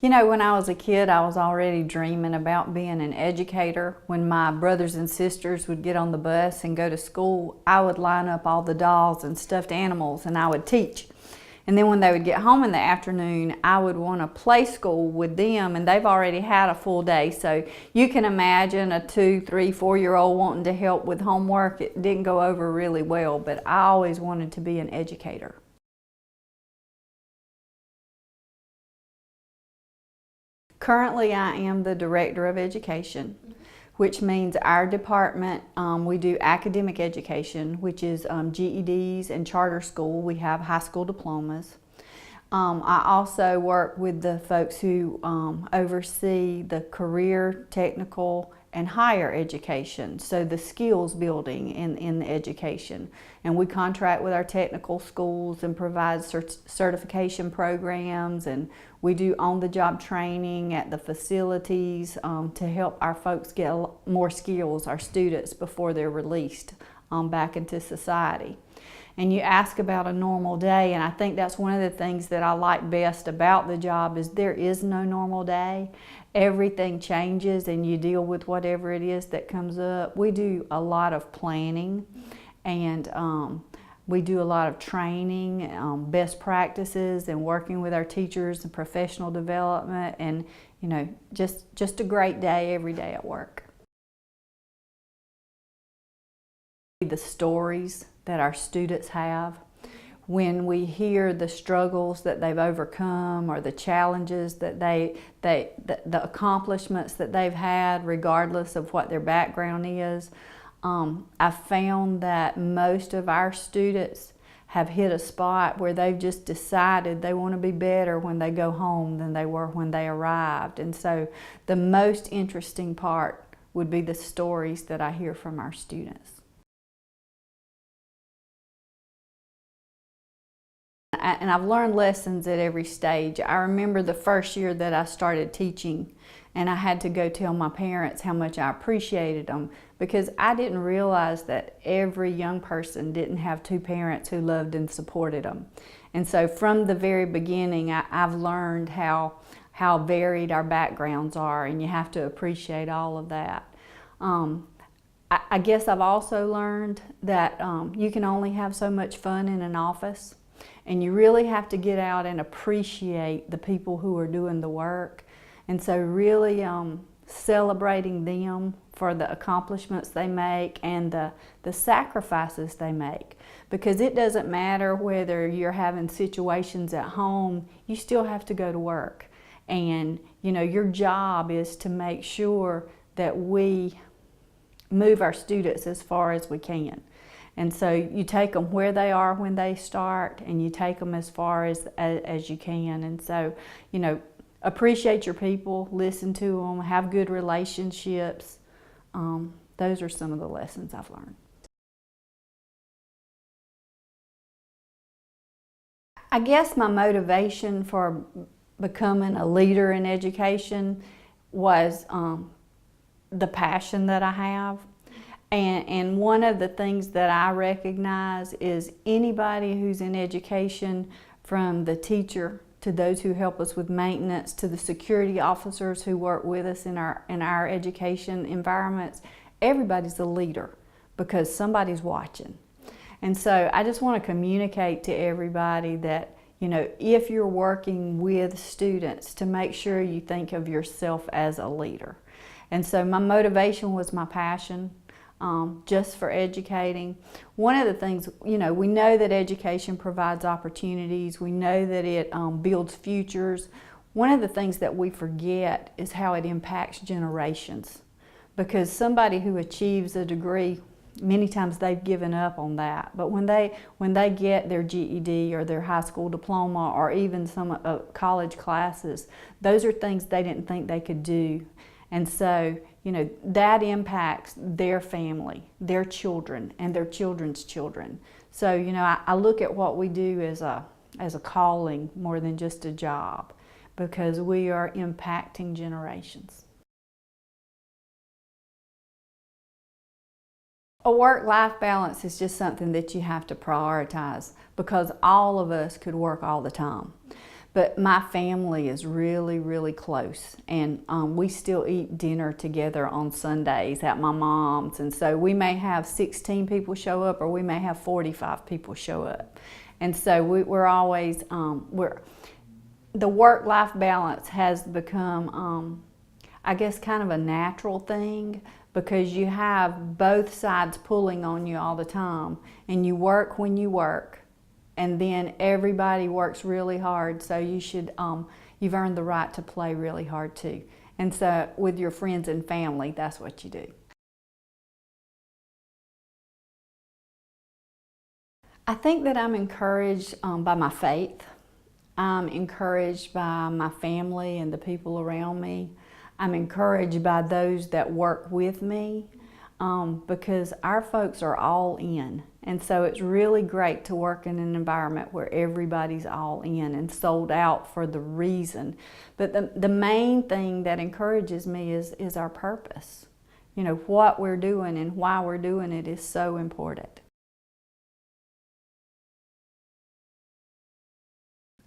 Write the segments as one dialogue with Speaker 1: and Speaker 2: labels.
Speaker 1: You know, when I was a kid, I was already dreaming about being an educator. When my brothers and sisters would get on the bus and go to school, I would line up all the dolls and stuffed animals and I would teach. And then when they would get home in the afternoon, I would want to play school with them, and they've already had a full day. So you can imagine a 2, 3, 4-year-old wanting to help with homework. It didn't go over really well, but I always wanted to be an educator. Currently, I am the Director of Education, which means our department, we do academic education, which is GEDs and charter school. We have high school diplomas. I also work with the folks who oversee the career, technical, and higher education, so the skills building in the education. And we contract with our technical schools and provide certification programs, and we do on-the-job training at the facilities to help our folks get more skills, our students, before they're released back into society. And you ask about a normal day, and I think that's one of the things that I like best about the job is there is no normal day. Everything changes and you deal with whatever it is that comes up. We do a lot of planning, and we do a lot of training, best practices, and working with our teachers and professional development, and you know, just a great day every day at work. The stories that our students have, when we hear the struggles that they've overcome or the challenges that the accomplishments that they've had regardless of what their background is, I found that most of our students have hit a spot where they've just decided they want to be better when they go home than they were when they arrived. And so the most interesting part would be the stories that I hear from our students. And I've learned lessons at every stage. I remember the first year that I started teaching, and I had to go tell my parents how much I appreciated them, because I didn't realize that every young person didn't have two parents who loved and supported them. And so from the very beginning, I've learned how varied our backgrounds are, and you have to appreciate all of that. I guess I've also learned that you can only have so much fun in an office. And you really have to get out and appreciate the people who are doing the work. And so really celebrating them for the accomplishments they make and the sacrifices they make. Because it doesn't matter whether you're having situations at home, you still have to go to work. And you know, your job is to make sure that we move our students as far as we can. And so you take them where they are when they start, and you take them as far as you can. And so, you know, appreciate your people, listen to them, have good relationships. Those are some of the lessons I've learned. I guess my motivation for becoming a leader in education was the passion that I have. And one of the things that I recognize is anybody who's in education, from the teacher to those who help us with maintenance to the security officers who work with us in our education environments, everybody's a leader because somebody's watching. And so I just want to communicate to everybody that, you know, if you're working with students, to make sure you think of yourself as a leader. And so my motivation was my passion. Just for educating. One of the things, you know, we know that education provides opportunities. We know that it builds futures. One of the things that we forget is how it impacts generations. Because somebody who achieves a degree, many times they've given up on that. But when they get their GED or their high school diploma or even some college classes, those are things they didn't think they could do. And so, you know, that impacts their family, their children, and their children's children. So, you know, I look at what we do as a calling more than just a job, because we are impacting generations. A work-life balance is just something that you have to prioritize, because all of us could work all the time. But my family is really, really close, and we still eat dinner together on Sundays at my mom's. And so we may have 16 people show up, or we may have 45 people show up. And so we're always, the work-life balance has become, I guess, kind of a natural thing, because you have both sides pulling on you all the time, and you work when you work. And then everybody works really hard, so you've earned the right to play really hard too. And so with your friends and family, that's what you do. I think that I'm encouraged by my faith. I'm encouraged by my family and the people around me. I'm encouraged by those that work with me, because our folks are all in. And so it's really great to work in an environment where everybody's all in and sold out for the reason. But the main thing that encourages me is our purpose. You know, what we're doing and why we're doing it is so important.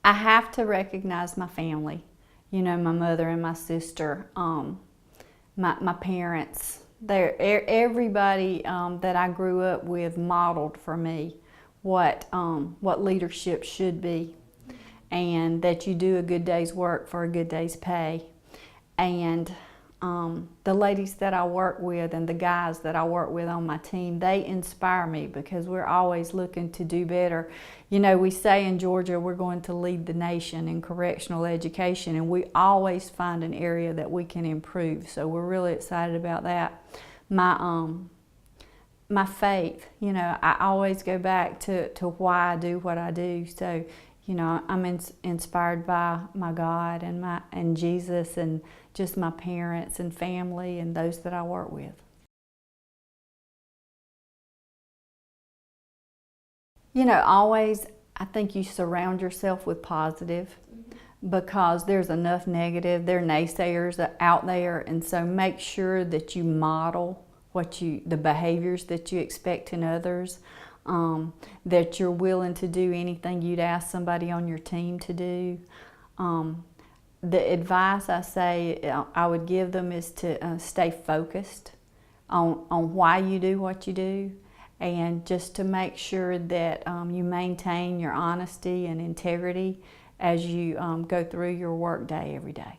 Speaker 1: I have to recognize my family. You know, my mother and my sister, my parents. Everybody that I grew up with modeled for me what leadership should be, and that you do a good day's work for a good day's pay. And the ladies that I work with and the guys that I work with on my team, they inspire me, because we're always looking to do better. You know, we say in Georgia we're going to lead the nation in correctional education, and we always find an area that we can improve. So we're really excited about that. My faith, you know, I always go back to why I do what I do. So, you know, I'm inspired by my God and Jesus, and just my parents and family and those that I work with. You know, always, I think you surround yourself with positive, because there's enough negative. There are naysayers out there, and so make sure that you model the behaviors that you expect in others, that you're willing to do anything you'd ask somebody on your team to do. The advice I would give them is to stay focused on why you do what you do, and just to make sure that you maintain your honesty and integrity as you go through your work day every day.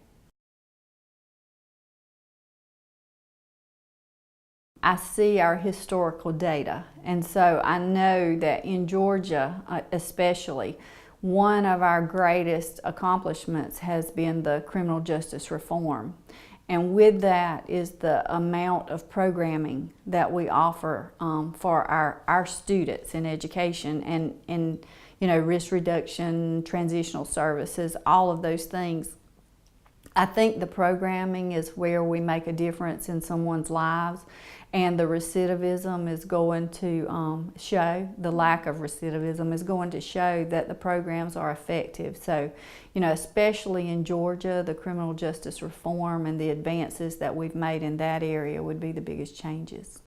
Speaker 1: I see our historical data, and so I know that in Georgia especially, one of our greatest accomplishments has been the criminal justice reform. And with that is the amount of programming that we offer for our students in education, and you know, risk reduction, transitional services, all of those things. I think the programming is where we make a difference in someone's lives, and the recidivism is going to show, the lack of recidivism is going to show that the programs are effective. So, you know, especially in Georgia, the criminal justice reform and the advances that we've made in that area would be the biggest changes.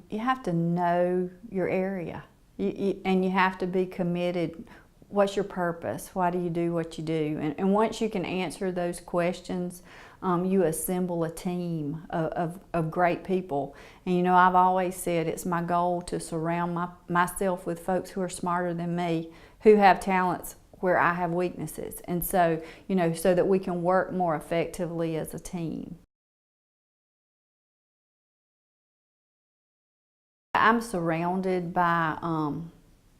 Speaker 1: You have to know your area, and you have to be committed. What's your purpose? Why do you do what you do? And once you can answer those questions, you assemble a team of great people. And you know, I've always said it's my goal to surround myself with folks who are smarter than me, who have talents where I have weaknesses. And so, you know, so that we can work more effectively as a team. I'm surrounded by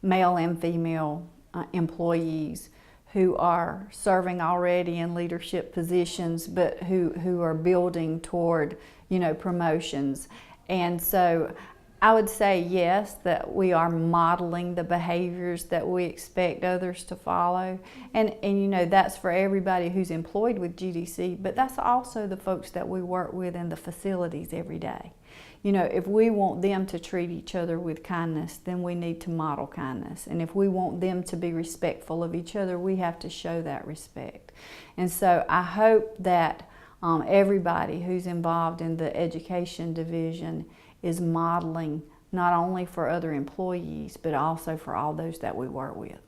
Speaker 1: male and female employees who are serving already in leadership positions, but who are building toward, you know, promotions. And so I would say yes, that we are modeling the behaviors that we expect others to follow. And you know, that's for everybody who's employed with GDC, but that's also the folks that we work with in the facilities every day. You know, if we want them to treat each other with kindness, then we need to model kindness. And if we want them to be respectful of each other, we have to show that respect. And so I hope that everybody who's involved in the education division is modeling not only for other employees, but also for all those that we work with.